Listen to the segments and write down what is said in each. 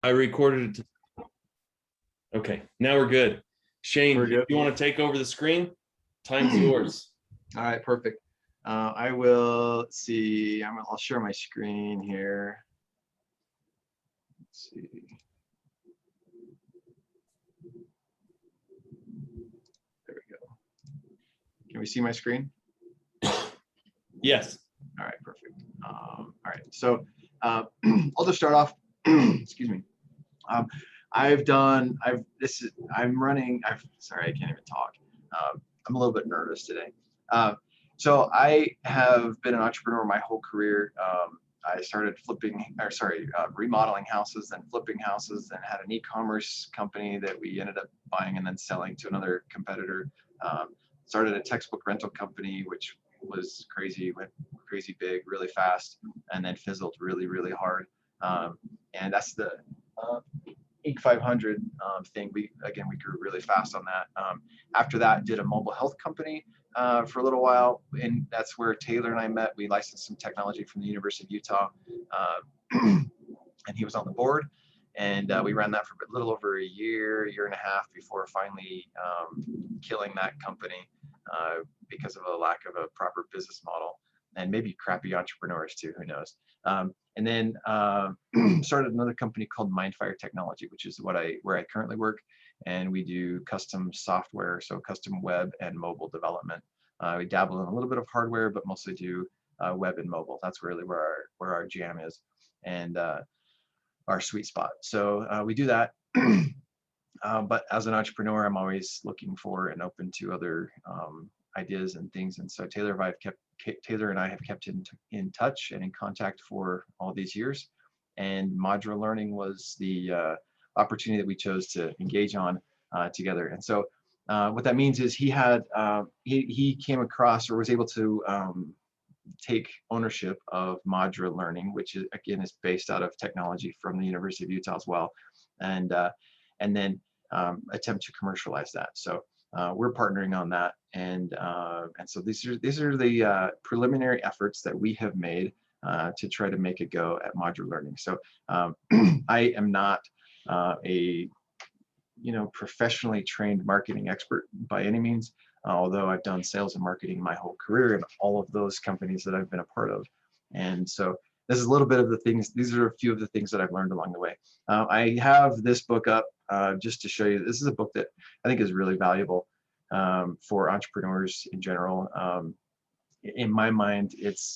I recorded it. Okay, now we're good. Shane, We're good. if you want to take over the screen, time's yours. All right, perfect. I will, let's see, I'll share my screen here. Let's see. There we go. Can we see my screen? Yes. All right, perfect. All right, so I'll just start off. Excuse me. Sorry, I can't even talk. I'm a little bit nervous today. So I have been an entrepreneur my whole career. I started remodeling houses, then flipping houses, then had an e-commerce company that we ended up buying and then selling to another competitor. Started a textbook rental company, which was crazy, went crazy big, really fast, and then fizzled really, really hard. And that's the Inc. 500 thing. We grew really fast on that. After that, did a mobile health company for a little while, and that's where Taylor and I met. We licensed some technology from the University of Utah, and he was on the board, and we ran that for a little over a year and a half before finally killing that company because of a lack of a proper business model, and maybe crappy entrepreneurs too, who knows. And then started another company called Mindfire Technology, which is where I currently work, and we do custom software, so custom web and mobile development. We dabble in a little bit of hardware, but mostly do web and mobile. That's really where our jam is, and our sweet spot. So we do that. But as an entrepreneur, I'm always looking for and open to other ideas and things. And so Taylor and I have kept in touch and in contact for all these years. And modular learning was the opportunity that we chose to engage on together. And so what that means is he came across or was able to take ownership of modular learning, which is based out of technology from the University of Utah as well, and then attempt to commercialize that. So we're partnering on that, and so these are the preliminary efforts that we have made to try to make a go at modular learning. So I am not a professionally trained marketing expert by any means, although I've done sales and marketing my whole career in all of those companies that I've been a part of. And so this is a little bit of the things. These are a few of the things that I've learned along the way. I have this book up just to show you. This is a book that I think is really valuable for entrepreneurs in general. In my mind,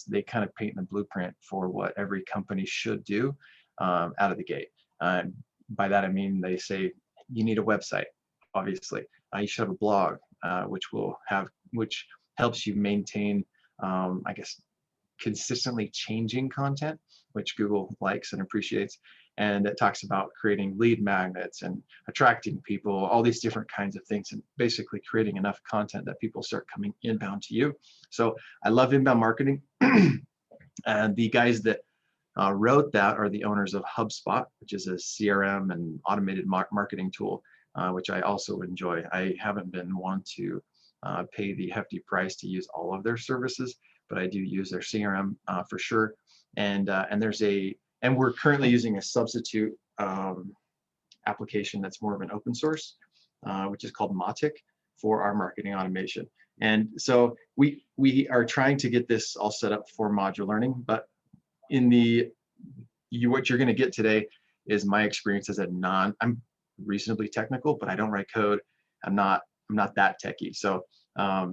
they kind of paint the blueprint for what every company should do out of the gate. By that I mean they say you need a website, obviously. You should have a blog, which helps you maintain, consistently changing content, which Google likes and appreciates. And it talks about creating lead magnets and attracting people, all these different kinds of things, and basically creating enough content that people start coming inbound to you. So I love inbound marketing. And the guys that wrote that are the owners of HubSpot, which is a CRM and automated marketing tool, which I also enjoy. I haven't been one to pay the hefty price to use all of their services, but I do use their CRM for sure. And we're currently using a substitute application that's more of an open source, which is called Mautic, for our marketing automation. And so we are trying to get this all set up for modular learning, but what you're going to get today is my experience as I'm reasonably technical, but I don't write code. I'm not that techie. So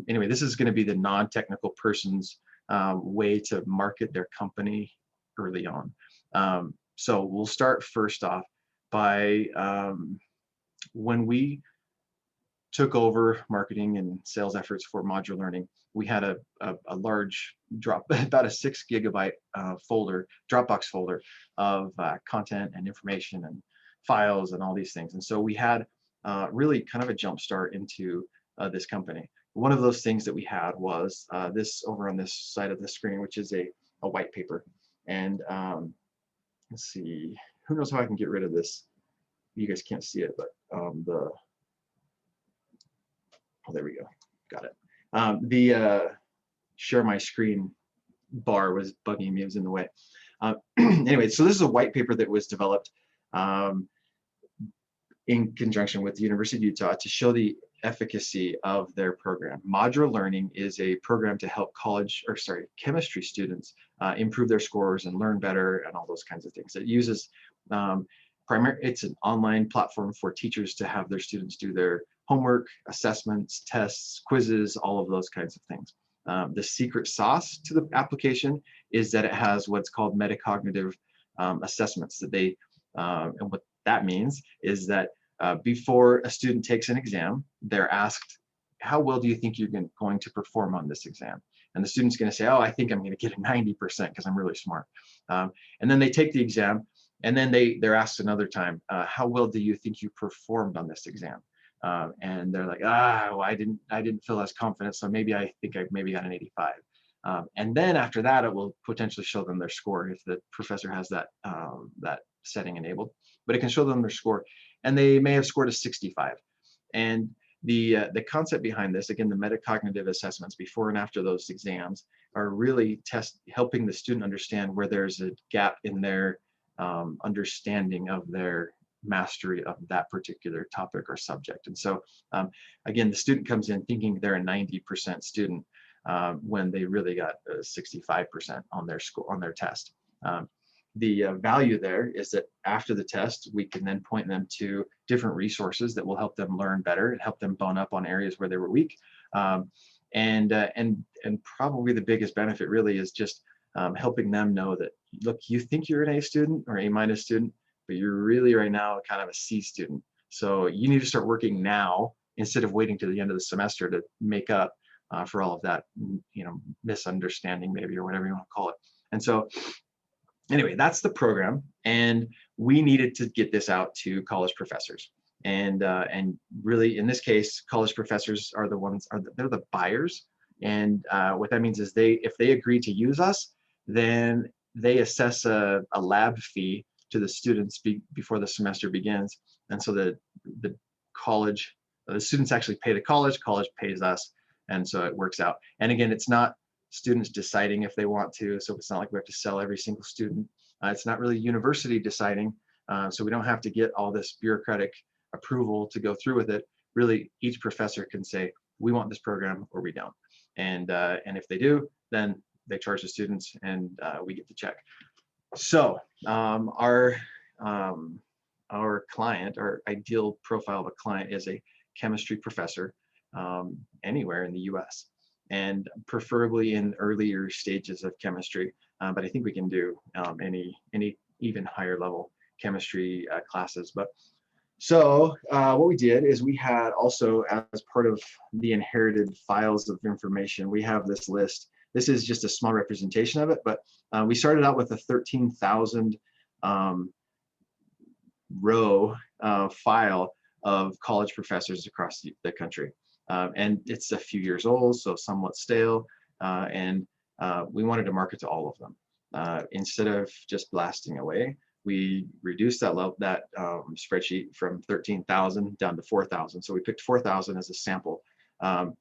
anyway, this is going to be the non-technical person's way to market their company early on. So we'll start first off by when we took over marketing and sales efforts for modular learning, we had a large about a 6 gigabyte Dropbox folder of content and information and files and all these things. And so we had really kind of a jump start into this company. One of those things that we had was this over on this side of the screen, which is a white paper. And let's see, who knows how I can get rid of this? You guys can't see it, but oh, there we go, got it. The share my screen bar was bugging me, it was in the way. Anyway, so this is a white paper that was developed in conjunction with the University of Utah to show the efficacy of their program. Modular learning is a program to help chemistry students improve their scores and learn better and all those kinds of things. It uses it's an online platform for teachers to have their students do their homework, assessments, tests, quizzes, all of those kinds of things. The secret sauce to the application is that it has what's called metacognitive assessments that and what that means is that before a student takes an exam, they're asked, how well do you think you're going to perform on this exam? And the student's going to say, oh, I think I'm going to get a 90% because I'm really smart. And then they take the exam, and then they're asked another time, how well do you think you performed on this exam? And they're like, well, I didn't feel as confident, so I think I maybe got an 85. And then after that, it will potentially show them their score if the professor has that setting enabled. But it can show them their score, and they may have scored a 65. And the concept behind this, again, the metacognitive assessments before and after those exams are really helping the student understand where there's a gap in their understanding of their mastery of that particular topic or subject. And so, again, the student comes in thinking they're a 90% student when they really got 65% on their test. The value there is that after the test, we can then point them to different resources that will help them learn better and help them bone up on areas where they were weak. And probably the biggest benefit really is just helping them know that, look, you think you're an A student or A- student, but you're really right now kind of a C student. So you need to start working now instead of waiting to the end of the semester to make up for all of that, misunderstanding maybe, or whatever you want to call it. And so anyway, that's the program, and we needed to get this out to college professors. And really, in this case, college professors are they're the buyers. And what that means is if they agree to use us, then they assess a lab fee to the students before the semester begins. And so the students actually pay the college pays us, and so it works out. And again, it's not students deciding if they want to, so it's not like we have to sell every single student. It's not really university deciding, so we don't have to get all this bureaucratic approval to go through with it. Really, each professor can say, we want this program or we don't. And if they do, then they charge the students, and we get the check. So our client, our ideal profile of a client, is a chemistry professor anywhere in the US, and preferably in earlier stages of chemistry. But I think we can do any even higher level chemistry classes. But so what we did is we had also, as part of the inherited files of information, we have this list. This is just a small representation of it, but we started out with a 13,000 row file of college professors across the country. And it's a few years old, so somewhat stale. And we wanted to market to all of them. Instead of just blasting away, we reduced that spreadsheet from 13,000 down to 4,000. So we picked 4,000 as a sample. The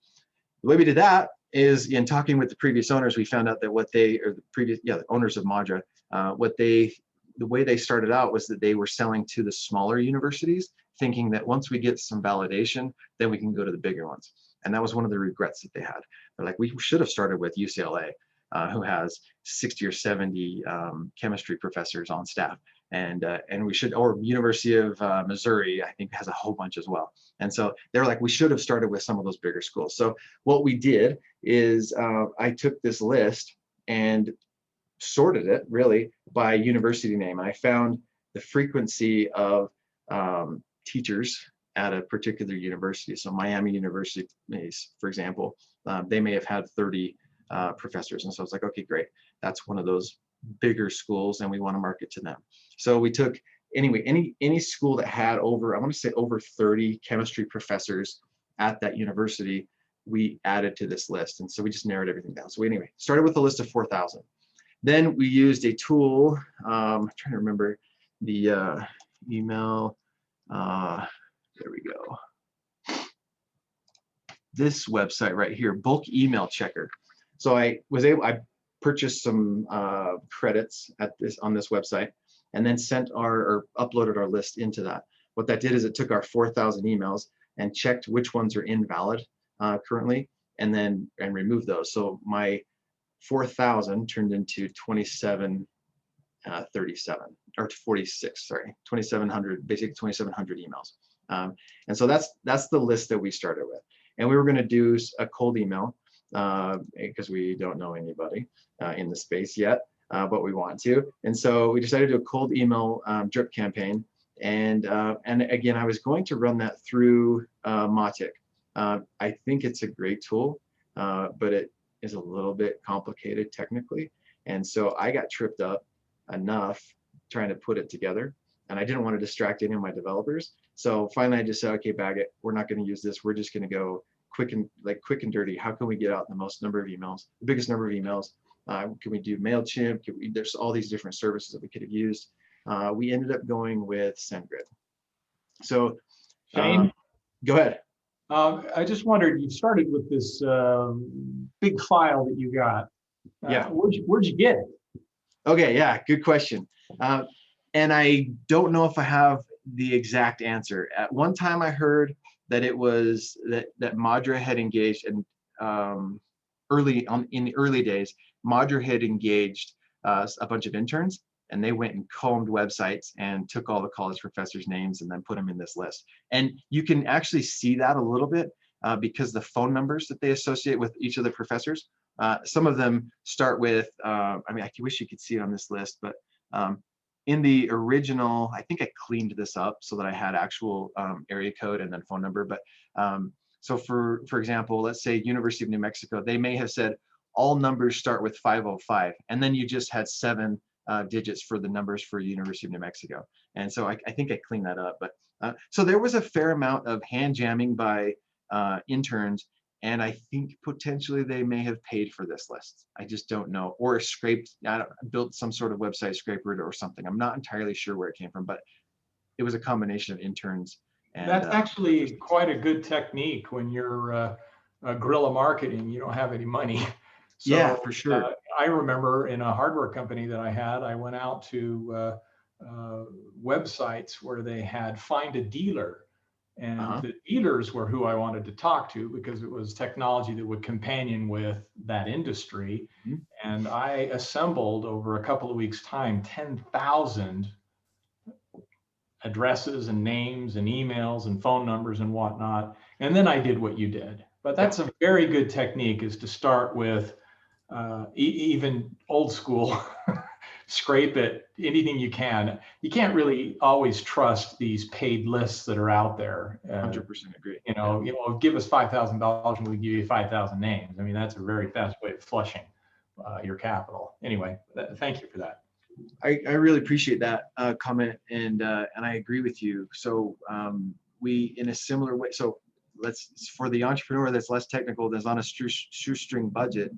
way we did that is, in talking with the previous owners, we found out that the owners of Madra, the way they started out was that they were selling to the smaller universities, thinking that once we get some validation, then we can go to the bigger ones. And that was one of the regrets that they had. They're like, we should have started with UCLA, who has 60 or 70 chemistry professors on staff. And we should, or University of Missouri, I think, has a whole bunch as well. And so they're like, we should have started with some of those bigger schools. So what we did is I took this list and sorted it really by university name. And I found the frequency of teachers at a particular university. So Miami University, for example, they may have had 30 professors. And so I was like, okay, great. That's one of those bigger schools, and we want to market to them. So we took, anyway, any school that had over 30 chemistry professors at that university, we added to this list. And so we just narrowed everything down. So we, anyway, started with a list of 4,000. Then we used a tool, I'm trying to remember the email, there we go. This website right here, bulk email checker. So I purchased some credits on this website, and then sent or uploaded our list into that. What that did is it took our 4,000 emails and checked which ones are invalid currently, and removed those. So my 4,000 turned into 2737 or 46, sorry, 2,700, basically 2,700 emails. And so that's the list that we started with. And we were going to do a cold email because we don't know anybody in the space yet, but we want to. And so we decided to do a cold email drip campaign. And again, I was going to run that through Mautic. I think it's a great tool, but it is a little bit complicated technically. And so I got tripped up enough trying to put it together, and I didn't want to distract any of my developers. So finally I just said, okay, bag it. We're not going to use this. We're just going to go quick and dirty. How can we get out the most number of emails, the biggest number of emails? Can we do MailChimp? There's all these different services that we could have used. We ended up going with SendGrid. So Shane, go ahead. I just wondered, you started with this big file that you got. Yeah. Where'd you get it? Okay, yeah, good question. And I don't know if I have the exact answer. At one time I heard that it was that Madra had engaged, and in the early days, Madra had engaged a bunch of interns, and they went and combed websites and took all the college professors' names and then put them in this list. And you can actually see that a little bit because the phone numbers that they associate with each of the professors, some of them start with, I mean, I wish you could see it on this list, but in the original, I think I cleaned this up so that I had actual area code and then phone number. But so for example, let's say University of New Mexico, they may have said all numbers start with 505, and then you just had 7 digits for the numbers for University of New Mexico. And so I think I cleaned that up. But so there was a fair amount of hand jamming by interns, and I think potentially they may have paid for this list. I just don't know, or built some sort of website scraper or something. I'm not entirely sure where it came from, but it was a combination of interns. And that's actually quite a good technique when you're guerrilla marketing. You don't have any money. So, yeah, for sure. I remember in a hardware company that I had, I went out to websites where they had find a dealer, and the dealers were who I wanted to talk to because it was technology that would companion with that industry. Mm-hmm. And I assembled over a couple of weeks' time 10,000 addresses and names and emails and phone numbers and whatnot. And then I did what you did. But that's a very good technique, is to start with even old school, scrape it, anything you can. You can't really always trust these paid lists that are out there. 100% agree. You know, give us $5,000 and we give you 5,000 names. I mean, that's a very fast way of flushing your capital. Anyway, thank you for that. I really appreciate that comment, and I agree with you. So we, in a similar way, so for the entrepreneur that's less technical, that's on a shoestring budget,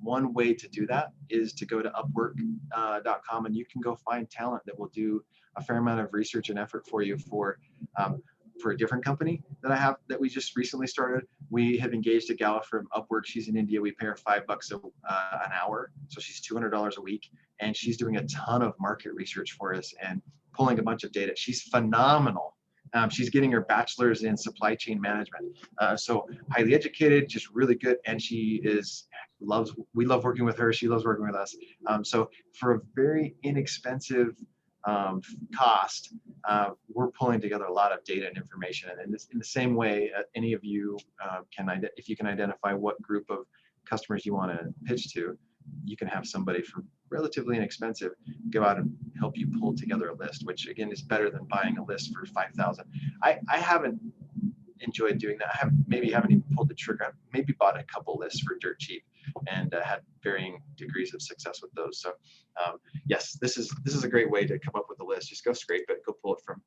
one way to do that is to go to upwork.com, and you can go find talent that will do a fair amount of research and effort for you for a different company that we just recently started. We have engaged a gal from Upwork. She's in India. We pay her $5 an hour, so she's $200 a week, and she's doing a ton of market research for us and pulling a bunch of data. She's phenomenal. She's getting her bachelor's in supply chain management. So highly educated, just really good. And we love working with her. She loves working with us. So for a very inexpensive cost, we're pulling together a lot of data and information. And in the same way, any of you if you can identify what group of customers you want to pitch to, you can have somebody for relatively inexpensive go out and help you pull together a list, which again is better than buying a list for 5,000. I haven't enjoyed doing that. I haven't even pulled the trigger. I've maybe bought a couple lists for dirt cheap and had varying degrees of success with those. So yes, this is a great way to come up with a list. Just go scrape it, go pull it from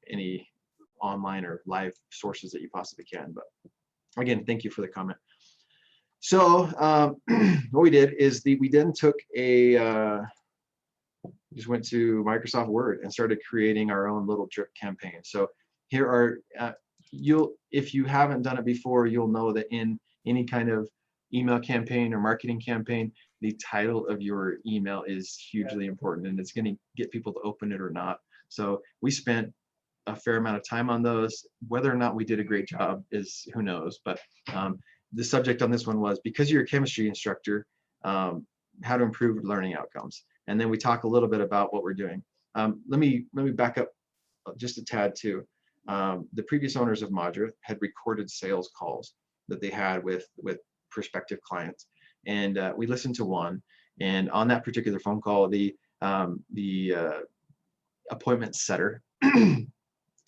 any online or live sources that you possibly can. But again, thank you for the comment. So what we did is we then took just went to Microsoft Word and started creating our own little drip campaign. So here are, if you haven't done it before, you'll know that in any kind of email campaign or marketing campaign, the title of your email is hugely important, and it's going to get people to open it or not. So we spent a fair amount of time on those. Whether or not we did a great job is who knows, but the subject on this one was, because you're a chemistry instructor, how to improve learning outcomes. And then we talk a little bit about what we're doing. Let me back up just a tad too. The previous owners of Madra had recorded sales calls that they had with prospective clients, and we listened to one. And on that particular phone call, the appointment setter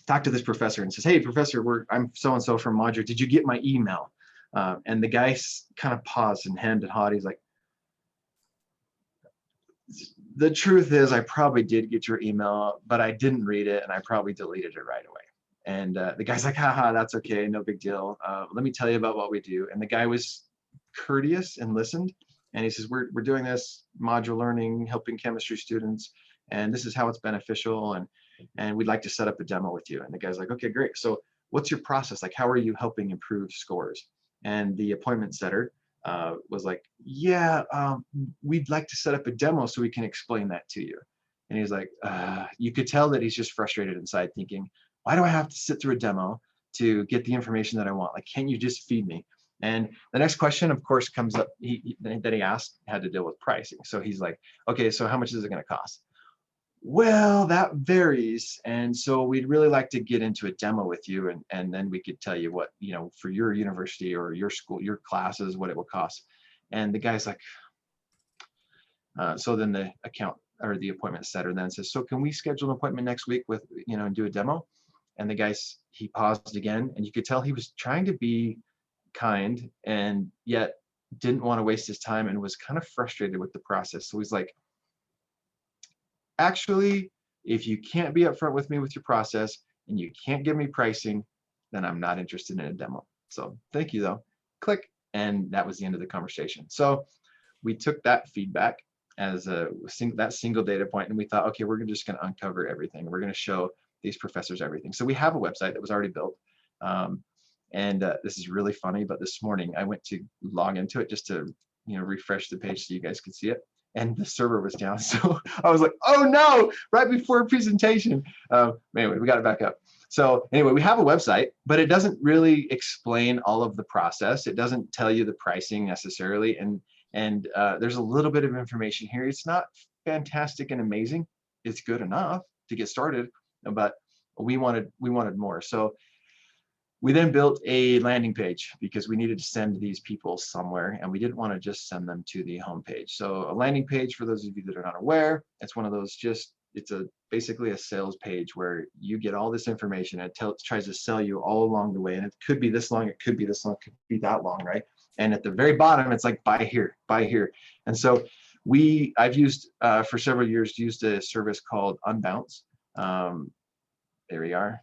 talked to this professor and says, "Hey, professor, I'm so and so from Madra. Did you get my email?" And the guy kind of paused and hemmed and hawed. He's like, "The truth is, I probably did get your email, but I didn't read it, and I probably deleted it right away." And the guy's like, "Haha, that's okay, no big deal. Let me tell you about what we do." And the guy was courteous and listened. And he says, we're doing this modular learning, helping chemistry students, and this is how it's beneficial, and we'd like to set up a demo with you. And the guy's like, "Okay, great. So what's your process? Like, how are you helping improve scores?" And the appointment setter was like, "Yeah, we'd like to set up a demo so we can explain that to you." And he's like, you could tell that he's just frustrated inside, thinking, why do I have to sit through a demo to get the information that I want? Like, can't you just feed me? And the next question, of course, comes up that he asked had to deal with pricing. So he's like, "Okay, so how much is it going to cost?" "Well, that varies. And so we'd really like to get into a demo with you, and then we could tell you what, for your university or your school, your classes, what it will cost." And the guy's like, so then the the appointment setter then says, "So can we schedule an appointment next week with, and do a demo?" And the he paused again, and you could tell he was trying to be kind and yet didn't want to waste his time and was kind of frustrated with the process. So he's like, "Actually, if you can't be upfront with me with your process and you can't give me pricing, then I'm not interested in a demo. So thank you though." Click. And that was the end of the conversation. So we took that feedback as that single data point, and we thought, okay, we're just going to uncover everything. We're going to show these professors everything. So we have a website that was already built. And this is really funny, but this morning I went to log into it just to refresh the page so you guys could see it, and the server was down. So I was like, "Oh no!" Right before a presentation. Anyway, we got it back up. So anyway, we have a website, but it doesn't really explain all of the process. It doesn't tell you the pricing necessarily, and there's a little bit of information here. It's not fantastic and amazing. It's good enough to get started, but we wanted more. So we then built a landing page because we needed to send these people somewhere, and we didn't want to just send them to the homepage. So a landing page, for those of you that are not aware, it's one of those it's basically a sales page where you get all this information, and it tries to sell you all along the way. And it could be this long, it could be this long, it could be that long, right? And at the very bottom, it's like, buy here, buy here. And so I've used for several years, used a service called Unbounce. There we are.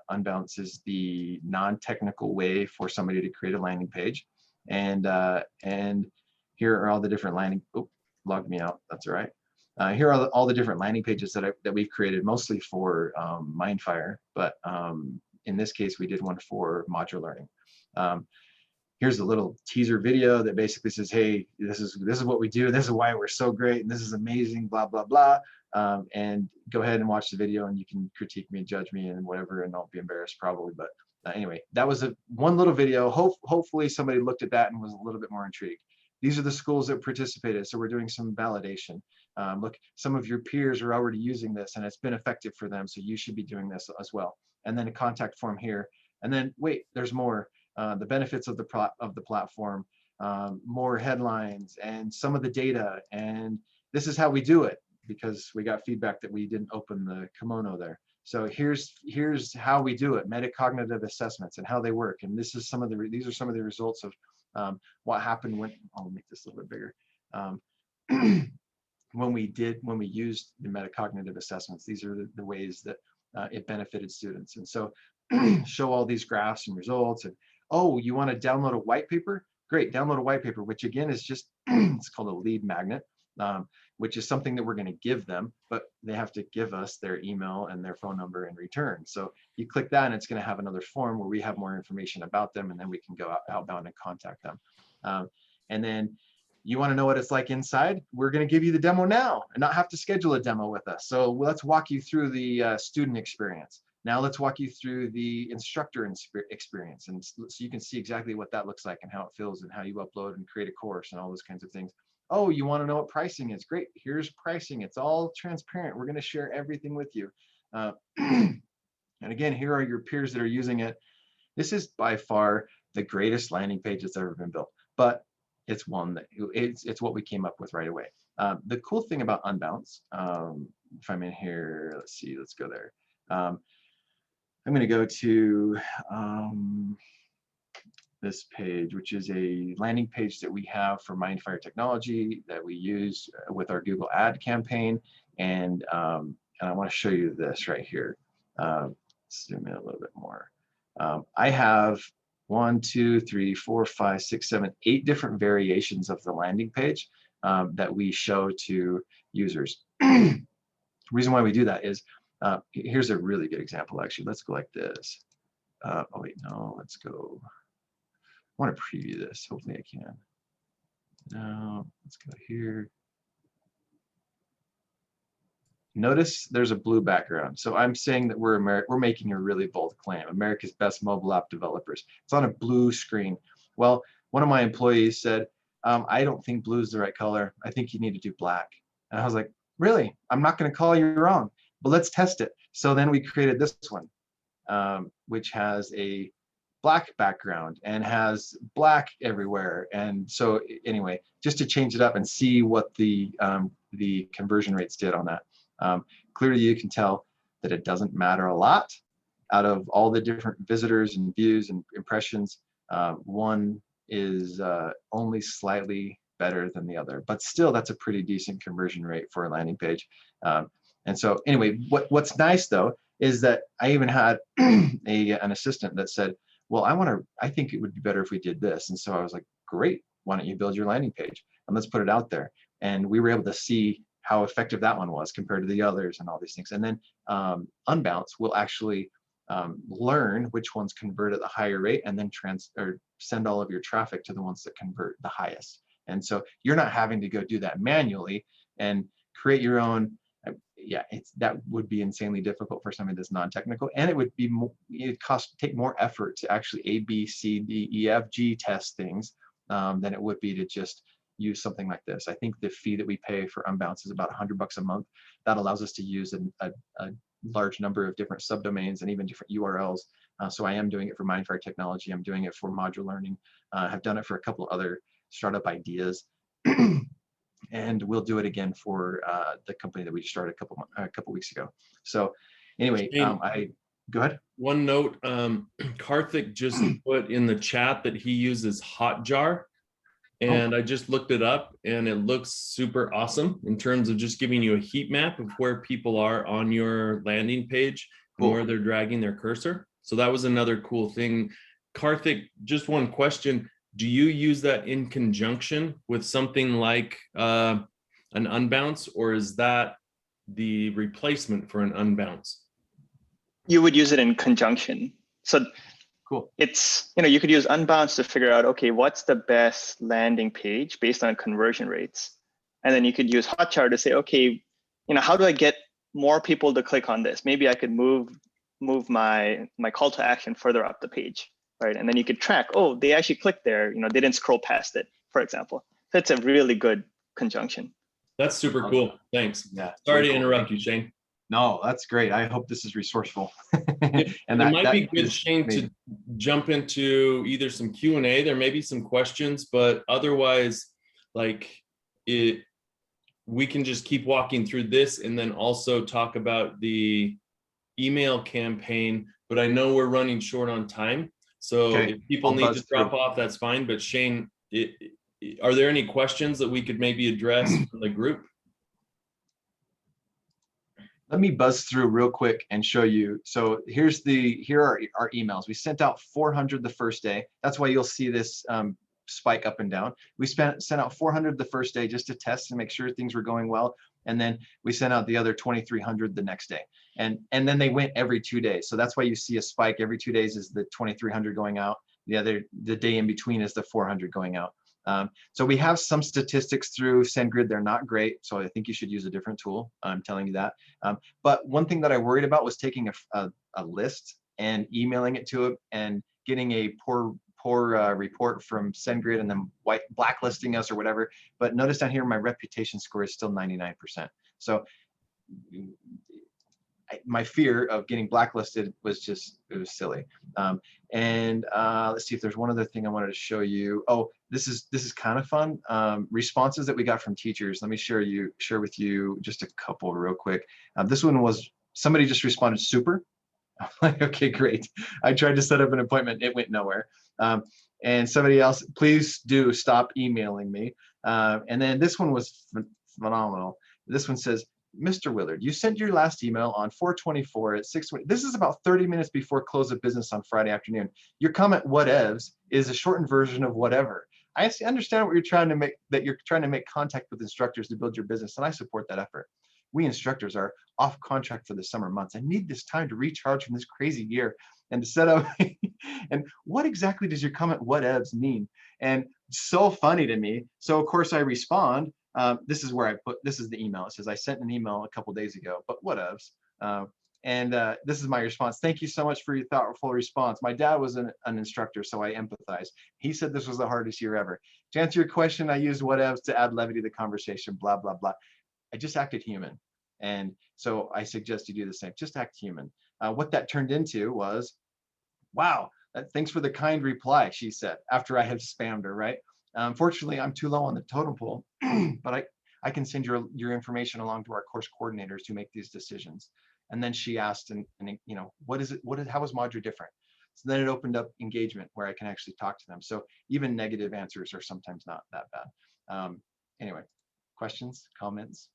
Unbounce is the non-technical way for somebody to create a landing page, and here are all the different logged me out. That's all right. Here are all the different landing pages that we've created, mostly for Mindfire, but in this case we did one for modular learning. Here's a little teaser video that basically says, "Hey, this is what we do. This is why we're so great, and this is amazing, blah blah blah." And go ahead and watch the video, and you can critique me and judge me and whatever, and I'll be embarrassed probably. But anyway, that was one little video. Hopefully somebody looked at that and was a little bit more intrigued. These are the schools that participated, so we're doing some validation. Look, some of your peers are already using this, and it's been effective for them, so you should be doing this as well. And then a contact form here. And then wait, there's more. The benefits of the platform, more headlines, and some of the data. And this is how we do it, because we got feedback that we didn't open the kimono there. So here's how we do it: metacognitive assessments and how they work. And these are some of the results of what happened when. I'll make this a little bit bigger. When we used the metacognitive assessments, these are the ways that it benefited students. And so show all these graphs and results. And oh, you want to download a white paper? Great, download a white paper, which again is just it's called a lead magnet, which is something that we're going to give them, but they have to give us their email and their phone number in return. So you click that, and it's going to have another form where we have more information about them, and then we can go outbound and contact them. And then you want to know what it's like inside? We're going to give you the demo now and not have to schedule a demo with us. So let's walk you through the student experience. Now let's walk you through the instructor experience. And so you can see exactly what that looks like and how it feels and how you upload and create a course and all those kinds of things. Oh, you want to know what pricing is? Great. Here's pricing. It's all transparent. We're going to share everything with you. And again, here are your peers that are using it. This is by far the greatest landing page that's ever been built, but it's one that it's what we came up with right away. The cool thing about Unbounce, if I'm in here, let's see, let's go there. I'm going to go to this page, which is a landing page that we have for Mindfire technology that we use with our Google ad campaign. And I want to show you this right here. Zoom in a little bit more. I have 1, 2, 3, 4, 5, 6, 7, 8 different variations of the landing page that we show to users. The reason why we do that is, here's a really good example, actually. Let's go like this. Oh, wait, no, let's go. I want to preview this. Hopefully I can. Now, let's go here. Notice there's a blue background. So I'm saying that we're making a really bold claim. America's best mobile app developers. It's on a blue screen. Well, one of my employees said, I don't think blue is the right color. I think you need to do black. And I was like, really? I'm not going to call you wrong, but let's test it. So then we created this one, which has a black background and has black everywhere. And so anyway, just to change it up and see what the conversion rates did on that. Clearly you can tell that it doesn't matter a lot. Out of all the different visitors and views and impressions, one is only slightly better than the other, but still that's a pretty decent conversion rate for a landing page. And so anyway, what's nice though is that I even had an assistant that said, well, I think it would be better if we did this. And so I was like, great, why don't you build your landing page and let's put it out there. And we were able to see how effective that one was compared to the others and all these things. And then Unbounce will actually learn which ones convert at the higher rate and then send all of your traffic to the ones that convert the highest. And so you're not having to go do that manually and create your own. Yeah, that would be insanely difficult for somebody that's non-technical, and it would be take more effort to actually A, B, C, D, E, F, G test things than it would be to just use something like this. I think the fee that we pay for Unbounce is about $100 a month. That allows us to use a large number of different subdomains and even different URLs. So I am doing it for Mindfire technology. I'm doing it for modular learning. I've done it for a couple of other startup ideas. And we'll do it again for the company that we started a couple weeks ago. So anyway, go ahead. One note, Karthik just put in the chat that he uses Hotjar. And I just looked it up and it looks super awesome in terms of just giving you a heat map of where people are on your landing page and where they're dragging their cursor. So that was another cool thing. Karthik, just one question. Do you use that in conjunction with something like an Unbounce, or is that the replacement for an Unbounce? You would use it in conjunction. So cool. It's, you could use Unbounce to figure out, okay, what's the best landing page based on conversion rates? And then you could use Hotjar to say, okay, how do I get more people to click on this? Maybe I could move my call to action further up the page. Right, and then you could track, oh, they actually clicked there, they didn't scroll past it, for example. That's a really good conjunction. That's super cool. Thanks. Yeah. Sorry to interrupt you, Shane. No, that's great. I hope this is resourceable. And it might be good, Shane, to jump into either some Q&A. There may be some questions, but otherwise, we can just keep walking through this and then also talk about the email campaign. But I know we're running short on time. So if people need to drop off, that's fine. But Shane, are there any questions that we could maybe address from the group? Let me buzz through real quick and show you. So here are our emails. We sent out 400 the first day. That's why you'll see this spike up and down. We sent out 400 the first day just to test and make sure things were going well. And then we sent out the other 2,300 the next day. And then they went every 2 days. So that's why you see a spike every 2 days is the 2,300 going out. The day in between is the 400 going out. So we have some statistics through SendGrid. They're not great, so I think you should use a different tool. I'm telling you that. But one thing that I worried about was taking a list and emailing it to it and getting a poor report from SendGrid and then blacklisting us or whatever. But notice down here, my reputation score is still 99%. So my fear of getting blacklisted was just, it was silly. Let's see if there's one other thing I wanted to show you. Oh, this is kind of fun. Responses that we got from teachers. Let me share with you just a couple real quick. This one was, somebody just responded, super. I'm like, okay, great. I tried to set up an appointment. It went nowhere. And somebody else, please do stop emailing me. And then this one was phenomenal. This one says, Mr. Willard, you sent your last email on 4/24 at 6:20. This is about 30 minutes before close of business on Friday afternoon. Your comment, whatevs, is a shortened version of whatever. I understand what you're trying to make, that you're trying to make contact with instructors to build your business, and I support that effort. We instructors are off contract for the summer months. I need this time to recharge from this crazy year and to set up. And what exactly does your comment, whatevs, mean? And so funny to me. So of course I respond. This is where I put, this is the email. It says, I sent an email a couple days ago, but whatevs. This is my response. Thank you so much for your thoughtful response. My dad was an instructor, so I empathize. He said this was the hardest year ever. To answer your question, I used whatevs to add levity to the conversation, blah, blah, blah. I just acted human. And so I suggest you do the same, just act human. What that turned into was, wow, thanks for the kind reply, she said, after I had spammed her, right? Unfortunately, I'm too low on the totem pole, but I can send your information along to our course coordinators who make these decisions. And then she asked, and you know, how is Madra different? So then it opened up engagement where I can actually talk to them. So even negative answers are sometimes not that bad. Anyway, questions, comments?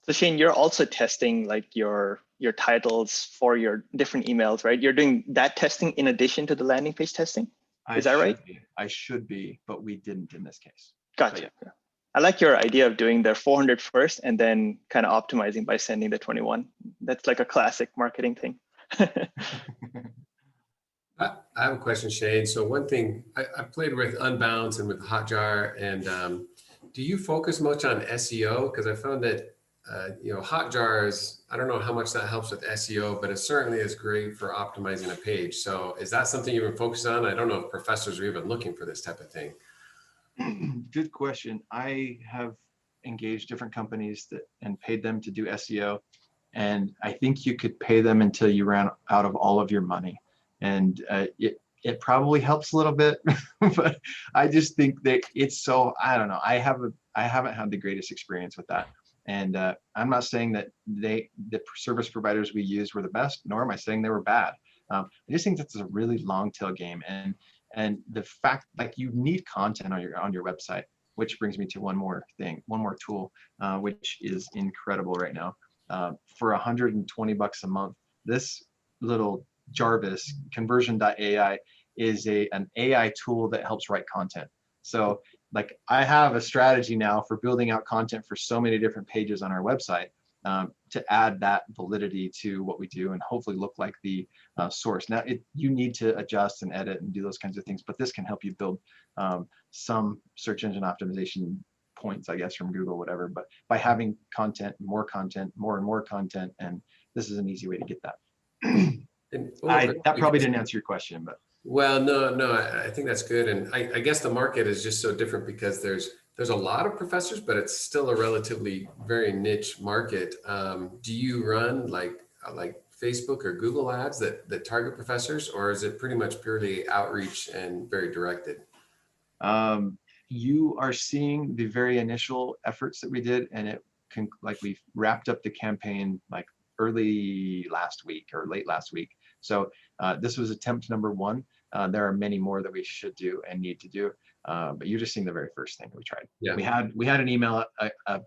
So Shane, you're also testing like your titles for your different emails, right? You're doing that testing in addition to the landing page testing. Is that right? I should be, but we didn't in this case. Gotcha. Yeah. I like your idea of doing the 400 first and then kind of optimizing by sending the 21. That's like a classic marketing thing. I have a question, Shane. So one thing, I played with Unbounce and with Hotjar, and do you focus much on SEO? Because I found that Hotjar is, I don't know how much that helps with SEO, but it certainly is great for optimizing a page. So is that something you've been focused on? I don't know if professors are even looking for this type of thing. Good question. I have engaged different companies and paid them to do SEO. And I think you could pay them until you ran out of all of your money. And it probably helps a little bit, but I just think that it's so, I don't know. I haven't had the greatest experience with that. And I'm not saying that the service providers we used were the best, nor am I saying they were bad. I just think that's a really long tail game. And the fact, like, you need content on your website, which brings me to one more tool, which is incredible right now. For $120 a month, this little Jarvis conversion.ai is an AI tool that helps write content. So like, I have a strategy now for building out content for so many different pages on our website to add that validity to what we do and hopefully look like the source. Now, you need to adjust and edit and do those kinds of things, but this can help you build some search engine optimization points, I guess, from Google, whatever. But by having content, more and more content, and this is an easy way to get that. That probably didn't answer your question, but. Well, no, I think that's good. And I guess the market is just so different because there's a lot of professors, but it's still a relatively very niche market. Do you run like Facebook or Google ads that target professors, or is it pretty much purely outreach and very directed? You are seeing the very initial efforts that we did, and we wrapped up the campaign like early last week or late last week. So this was attempt number one. There are many more that we should do and need to do, but you're just seeing the very first thing we tried. Yeah. We had an email, a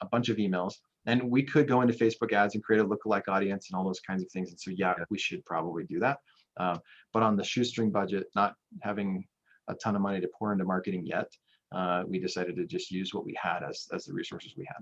bunch of emails, and we could go into Facebook ads and create a lookalike audience and all those kinds of things. And so yeah, we should probably do that. But on the shoestring budget, not having a ton of money to pour into marketing yet, we decided to just use what we had as the resources we had.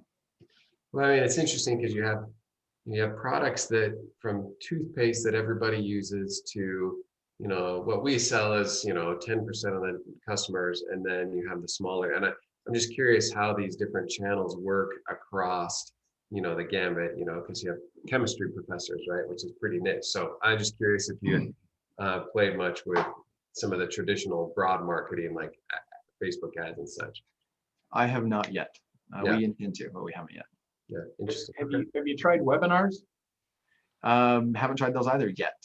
Well, I mean, it's interesting because you have products that, from toothpaste that everybody uses to what we sell is, 10% of the customers, and then you have the smaller. And I'm just curious how these different channels work across, the gambit, because you have chemistry professors, right, which is pretty niche. So I'm just curious if you played much with some of the traditional broad marketing, like Facebook ads and such. I have not yet. Yeah. We intend to, but we haven't yet. Yeah, interesting. Have you tried webinars? Haven't tried those either yet.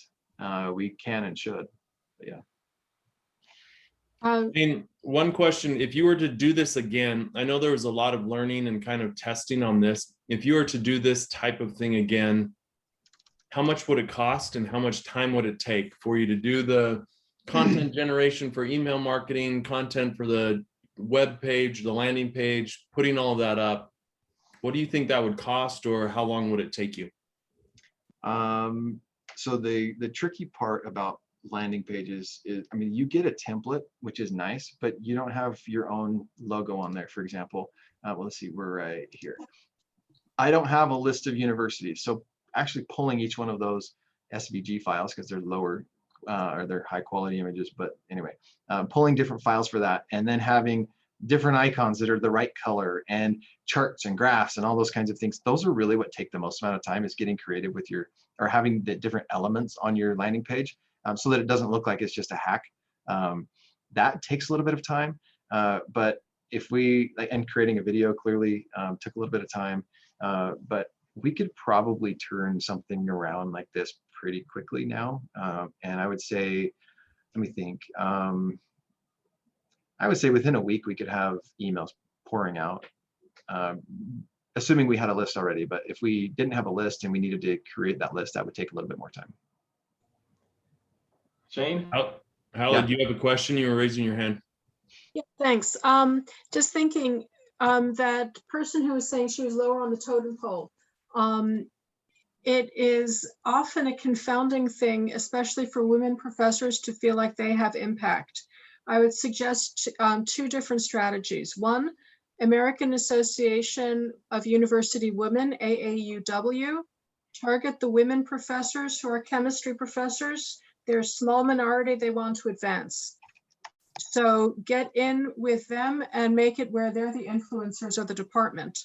We can and should, but yeah. And one question, if you were to do this again, I know there was a lot of learning and kind of testing on this. If you were to do this type of thing again, how much would it cost and how much time would it take for you to do the content generation for email marketing, content for the web page, the landing page, putting all of that up? What do you think that would cost, or how long would it take you? So the tricky part about landing pages is, I mean, you get a template, which is nice, but you don't have your own logo on there. For example, well, let's see, we're right here. I don't have a list of universities. So actually pulling each one of those SVG files, because they're lower or they're high quality images, but anyway, pulling different files for that, and then having different icons that are the right color and charts and graphs and all those kinds of things. Those are really what take the most amount of time, is getting creative with your, or having the different elements on your landing page, so that it doesn't look like it's just a hack. That takes a little bit of time, but if we, and creating a video clearly took a little bit of time, but we could probably turn something around like this pretty quickly now. And I would say, let me think. I would say within a week we could have emails pouring out, assuming we had a list already. But if we didn't have a list and we needed to create that list, that would take a little bit more time. Shane? Howard, you have a question? You were raising your hand. Yeah, thanks. Just thinking, that person who was saying she was lower on the totem pole, it is often a confounding thing, especially for women professors, to feel like they have impact. I would suggest two different strategies. One, American Association of University Women, AAUW, target the women professors who are chemistry professors. They're a small minority they want to advance. So get in with them and make it where they're the influencers of the department.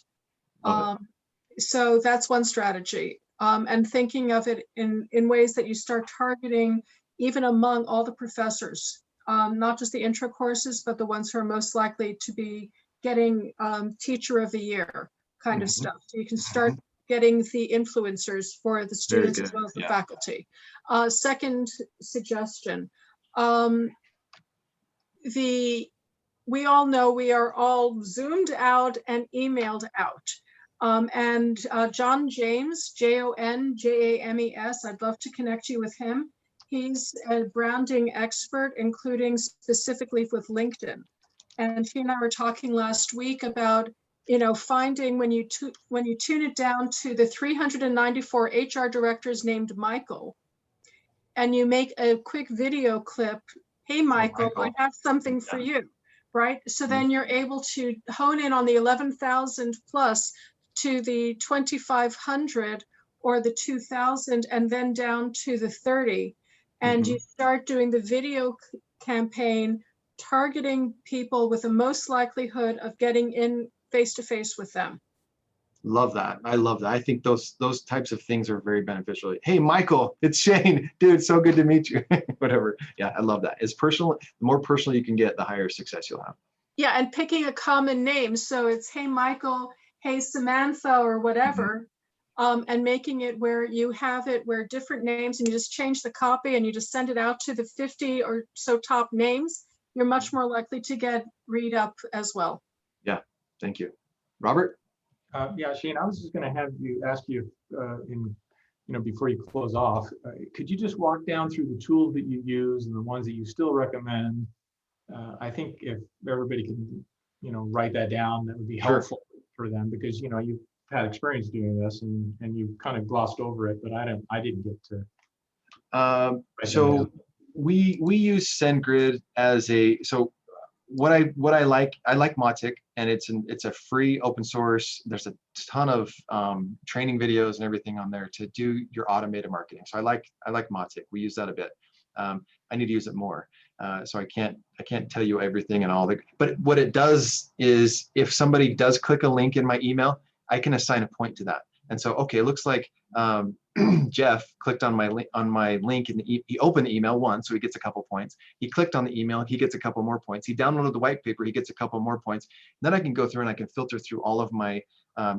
So that's one strategy. And thinking of it in ways that you start targeting even among all the professors, not just the intro courses, but the ones who are most likely to be getting teacher of the year kind of stuff. So you can start getting the influencers for the students as well as the faculty. Second suggestion, we all know we are all Zoomed out and emailed out. And John James, Jonjames, I'd love to connect you with him. He's a branding expert, including specifically with LinkedIn. And he and I were talking last week about, finding when you tune it down to the 394 HR directors named Michael, and you make a quick video clip, hey, Michael, I have something for you, right? So then you're able to hone in on the 11,000 plus to the 2,500 or the 2,000, and then down to the 30. And you start doing the video campaign, targeting people with the most likelihood of getting in face-to-face with them. Love that. I love that. I think those types of things are very beneficial. Hey, Michael, it's Shane. Dude, so good to meet you. Whatever. Yeah, I love that. It's personal. The more personal you can get, the higher success you'll have. Yeah, and picking a common name. So it's, hey, Michael, hey, Samantha, or whatever, and making it where you have it where different names, and you just change the copy and you just send it out to the 50 or so top names. You're much more likely to get read up as well. Yeah, thank you. Robert? Yeah, Shane, I was just going to ask you before you close off, could you just walk down through the tools that you use and the ones that you still recommend? I think if everybody can, write that down, that would be helpful for them, because, you've had experience doing this and you kind of glossed over it, but I didn't get to. So we use SendGrid as what I like Mautic, and it's a free open source. There's a ton of training videos and everything on there to do your automated marketing. So I like Mautic. We use that a bit. I need to use it more. So I can't tell you everything and all the, but what it does is if somebody does click a link in my email, I can assign a point to that. And so, okay, it looks like Jeff clicked on my link and he opened the email once, so he gets a couple points. He clicked on the email, he gets a couple more points. He downloaded the white paper, he gets a couple more points. Then I can go through and I can filter through all of my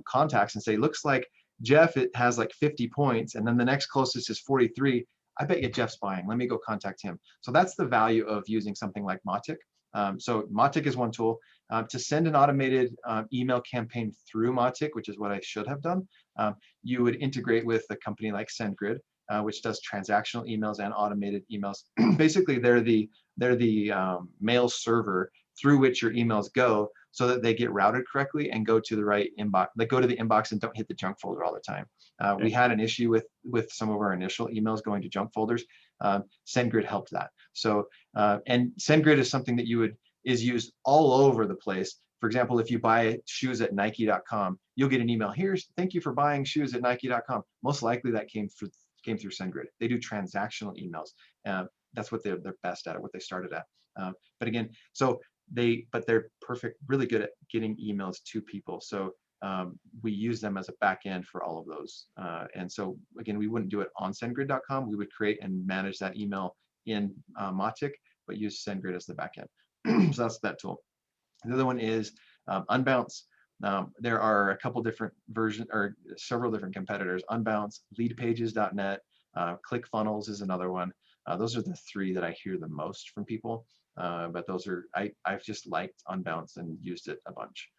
contacts and say, looks like Jeff, it has like 50 points, and then the next closest is 43. I bet you Jeff's buying. Let me go contact him. So that's the value of using something like Mautic. So Mautic is one tool. To send an automated email campaign through Mautic, which is what I should have done, you would integrate with a company like SendGrid, which does transactional emails and automated emails. Basically, they're the mail server through which your emails go, so that they get routed correctly and go to the right inbox. They go to the inbox and don't hit the junk folder all the time. We had an issue with some of our initial emails going to junk folders. SendGrid helped that. So, and SendGrid is something that is used all over the place. For example, if you buy shoes at Nike.com, you'll get an email. Thank you for buying shoes at Nike.com. Most likely that came through SendGrid. They do transactional emails. That's what they're best at, what they started at. But again, they're perfect, really good at getting emails to people. So we use them as a back end for all of those. And so again, we wouldn't do it on SendGrid.com. We would create and manage that email in Mautic, but use SendGrid as the back end. So that's that tool. The other one is Unbounce. There are a couple different versions, or several different competitors. Unbounce, leadpages.net, ClickFunnels is another one. Those are the three that I hear the most from people. But those are, I've just liked Unbounce and used it a bunch.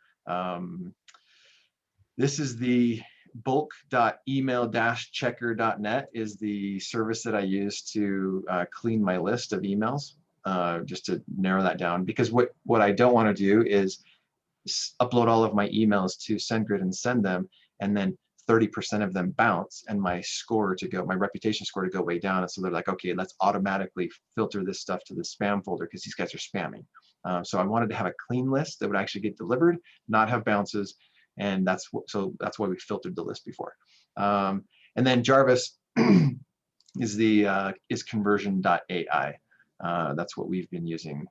This is the bulk.email-checker.net is the service that I use to clean my list of emails, just to narrow that down. Because what I don't want to do is upload all of my emails to SendGrid and send them, and then 30% of them bounce, and my reputation score to go way down. And so they're like, okay, let's automatically filter this stuff to the spam folder because these guys are spamming. So I wanted to have a clean list that would actually get delivered, not have bounces. And that's why we filtered the list before. And then Jarvis is conversion.ai. That's what we've been using.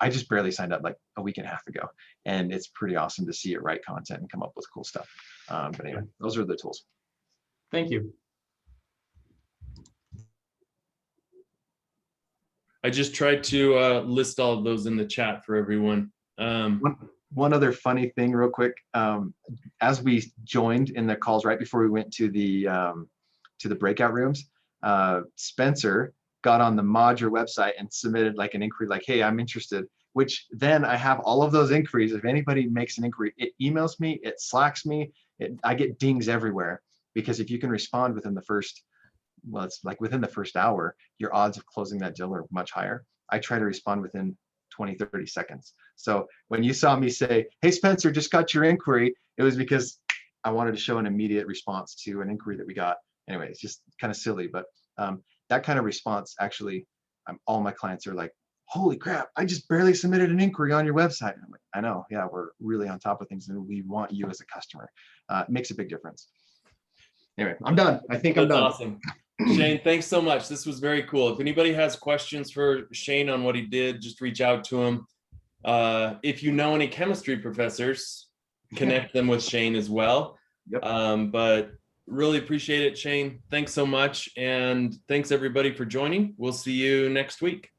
I just barely signed up like a week and a half ago, and it's pretty awesome to see it write content and come up with cool stuff. But anyway, those are the tools. Thank you. I just tried to list all of those in the chat for everyone. One other funny thing real quick, as we joined in the calls right before we went to the breakout rooms, Spencer got on the Modger website and submitted like an inquiry like, hey, I'm interested, which then I have all of those inquiries. If anybody makes an inquiry, it emails me, it Slacks me, I get dings everywhere, because if you can respond within the first, well, it's like within the first hour, your odds of closing that deal are much higher. I try to respond within 20-30 seconds. So when you saw me say, hey, Spencer, just got your inquiry, it was because I wanted to show an immediate response to an inquiry that we got. Anyway, it's just kind of silly, but that kind of response, actually, all my clients are like, holy crap, I just barely submitted an inquiry on your website. And I'm like, I know, yeah, we're really on top of things, and we want you as a customer. It makes a big difference. Anyway, I'm done. I think I'm done. That's awesome. Shane, thanks so much. This was very cool. If anybody has questions for Shane on what he did, just reach out to him. If you know any chemistry professors, connect them with Shane as well. Yep. But really appreciate it, Shane. Thanks so much. And thanks everybody for joining. We'll see you next week.